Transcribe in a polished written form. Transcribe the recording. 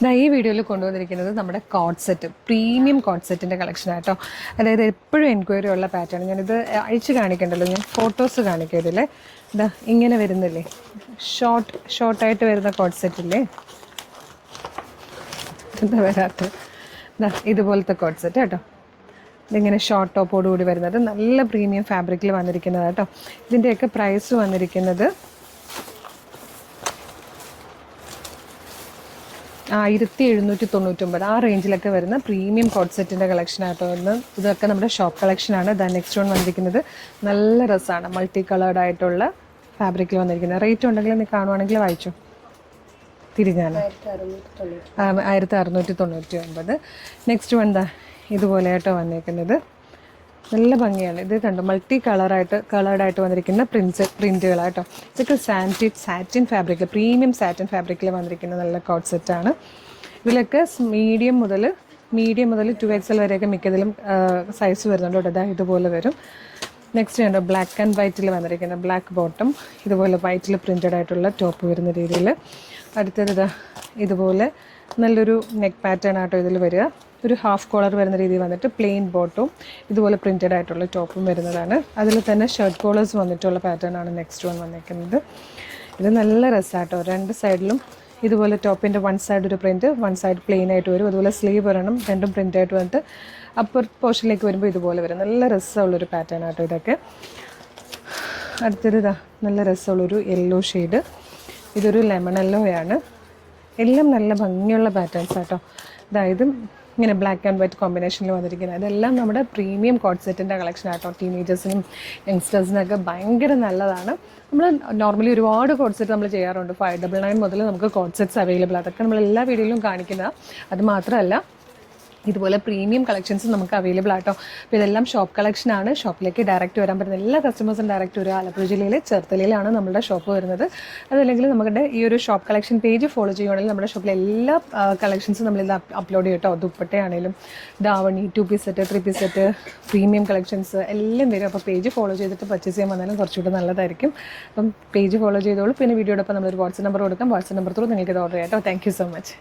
ഈ വീഡിയോയിൽ കൊണ്ടുവന്നിരിക്കുന്നത് നമ്മുടെ കോഡ് സെറ്റ്, പ്രീമിയം കോഡ് സെറ്റിൻ്റെ കളക്ഷൻ ആട്ടോ. അതായത് എപ്പോഴും എൻക്വയറി ഉള്ള പാറ്റേൺ. ഞാനിത് അഴിച്ച് കാണിക്കണ്ടല്ലോ, ഞാൻ ഫോട്ടോസ് കാണിക്കാം. ഇതിൽ ഇതാ ഇങ്ങനെ വരുന്നില്ലേ, ഷോർട്ടായിട്ട് വരുന്ന കോഡ് സെറ്റില്ലേ, എന്താ വരാത്ത ഇതുപോലത്തെ കോഡ് സെറ്റ് കേട്ടോ. ഇതിങ്ങനെ ഷോർട്ട് ടോപ്പോട് കൂടി വരുന്നത് നല്ല പ്രീമിയം ഫാബ്രിക്കിൽ വന്നിരിക്കുന്നത് കേട്ടോ. ഇതിൻ്റെയൊക്കെ പ്രൈസ് വന്നിരിക്കുന്നത് 1799 ആ റേഞ്ചിലൊക്കെ വരുന്ന പ്രീമിയം കോഡ് സെറ്റിൻ്റെ കളക്ഷൻ ആട്ടോ. ഇതൊക്കെ നമ്മുടെ ഷോപ്പ് കളക്ഷനാണ്. നെക്സ്റ്റ് വൺ വന്നിരിക്കുന്നത് നല്ല രസമാണ്, മൾട്ടി കളേർഡ് ആയിട്ടുള്ള ഫാബ്രിക്കിൽ വന്നിരിക്കുന്നത്. റേറ്റ് ഉണ്ടെങ്കിൽ നീ കാണുവാണെങ്കിൽ വായിച്ചു തിരിഞ്ഞാണ് 1699. നെക്സ്റ്റ് വൺ ഇതുപോലെ ആയിട്ടോ വന്നിരിക്കുന്നത്. നല്ല ഭംഗിയാണ്. ഇത് കണ്ടു, മൾട്ടി കളേർഡായിട്ട് വന്നിരിക്കുന്ന പ്രിൻറ്റുകളായിട്ടോ. ഇതൊക്കെ സാറ്റിൻ ഫാബ്രിക്കിൽ, പ്രീമിയം സാറ്റിൻ ഫാബ്രിക്കിൽ വന്നിരിക്കുന്ന നല്ല കോഡ് സെറ്റാണ്. ഇതിലൊക്കെ മീഡിയം മുതൽ 2XL വരെയൊക്കെ മിക്കതിലും സൈസ് വരുന്നുണ്ട് കേട്ടോ. ഇതുപോലെ വരും. നെക്സ്റ്റ് കണ്ടോ, ബ്ലാക്ക് ആൻഡ് വൈറ്റിൽ വന്നിരിക്കുന്ന ബ്ലാക്ക് ബോട്ടം, ഇതുപോലെ വൈറ്റിൽ പ്രിൻറ്റഡ് ആയിട്ടുള്ള ടോപ്പ് വരുന്ന രീതിയിൽ. അടുത്തത് ഇതുപോലെ നല്ലൊരു നെക്ക് പാറ്റേൺ ആട്ടോ ഇതിൽ വരിക. ഒരു ഹാഫ് കോളർ വരുന്ന രീതിയിൽ വന്നിട്ട് പ്ലെയിൻ ബോട്ടും ഇതുപോലെ പ്രിൻറ്റഡ് ആയിട്ടുള്ള ടോപ്പും വരുന്നതാണ്. അതിൽ തന്നെ ഷർട്ട് കോളേഴ്സ് വന്നിട്ടുള്ള പാറ്റേൺ ആണ് നെക്സ്റ്റ് വൺ വന്നിരിക്കുന്നത്. ഇത് നല്ല രസമാട്ടോ. രണ്ട് സൈഡിലും ഇതുപോലെ ടോപ്പിൻ്റെ വൺ സൈഡ് ഒരു പ്രിൻറ്റ്, വൺ സൈഡ് പ്ലെയിൻ ആയിട്ട് വരും. അതുപോലെ സ്ലീവ് വരണം, രണ്ടും പ്രിൻ്റ് ആയിട്ട് വന്നിട്ട് അപ്പർ പോർഷനിലേക്ക് വരുമ്പോൾ ഇതുപോലെ വരും. നല്ല രസമുള്ളൊരു പാറ്റേൺ ആട്ടോ ഇതൊക്കെ. അടുത്തൊരു നല്ല രസമുള്ളൊരു യെല്ലോ ഷെയ്ഡ്, ഇതൊരു ലെമൺ യെല്ലോയാണ്. എല്ലാം നല്ല ഭംഗിയുള്ള പാറ്റേൺസ് ആട്ടോ. അതായത് ഇങ്ങനെ ബ്ലാക്ക് ആൻഡ് വൈറ്റ് കോമ്പിനേഷനിൽ വന്നിരിക്കുന്നത്. ഇതെല്ലാം നമ്മുടെ പ്രീമിയം കോഡ് സെറ്റിൻ്റെ കളക്ഷൻ ആട്ടോ. ടീനേജേഴ്സിനും യങ്സ്റ്റേഴ്സിനൊക്കെ ഭയങ്കര നല്ലതാണ്. നമ്മൾ നോർമലി ഒരുപാട് കോഡ് സെറ്റ് നമ്മൾ ചെയ്യാറുണ്ട്. 599 മുതൽ നമുക്ക് കോഡ് സെറ്റ്സ് അവൈലബിൾ. അതൊക്കെ നമ്മൾ എല്ലാ വീഡിയോയിലും കാണിക്കുന്നത്. അത് മാത്രമല്ല, ഇതുപോലെ പ്രീമിയം കളക്ഷൻസ് നമുക്ക് അവൈലബിൾ ആട്ടോ. അപ്പോൾ ഇതെല്ലാം ഷോപ്പ് കളക്ഷനാണ്. ഷോപ്പിലേക്ക് ഡയറക്റ്റ് വരാൻ പറ്റുന്ന എല്ലാ കസ്റ്റമേഴ്സും ഡയറക്റ്റ് വരിക. ആലപ്പുഴ ജില്ലയിലെ ചേർത്തലയിലാണ് നമ്മുടെ ഷോപ്പ് വരുന്നത്. അതല്ലെങ്കിൽ നമ്മുടെ ഈ ഒരു ഷോപ്പ് കളക്ഷൻ പേജ് ഫോളോ ചെയ്യുകയാണെങ്കിൽ നമ്മുടെ ഷോപ്പിലെ എല്ലാ കളക്ഷൻസും നമ്മളിത് അപ്ലോഡ് ചെയ്യും കേട്ടോ. ദുപ്പട്ടയാണെങ്കിലും davani, 2 piece set, 3 piece set, premium collections എല്ലാം വരും. അപ്പോൾ പേജ് ഫോളോ ചെയ്തിട്ട് പർച്ചേസ് ചെയ്യാൻ വന്നാലും കുറച്ചുകൂടെ നല്ലതായിരിക്കും. അപ്പം പേജ് ഫോളോ ചെയ്തോളൂ. പിന്നെ വീഡിയോടൊപ്പം നമ്മളൊരു വാട്സപ്പ് നമ്പർ കൊടുക്കാം. വാട്സപ്പ് നമ്പർ ത്രൂ നിങ്ങൾക്ക് ഇത് ഓർഡർ ചെയ്യാം കേട്ടോ. Thank you so much.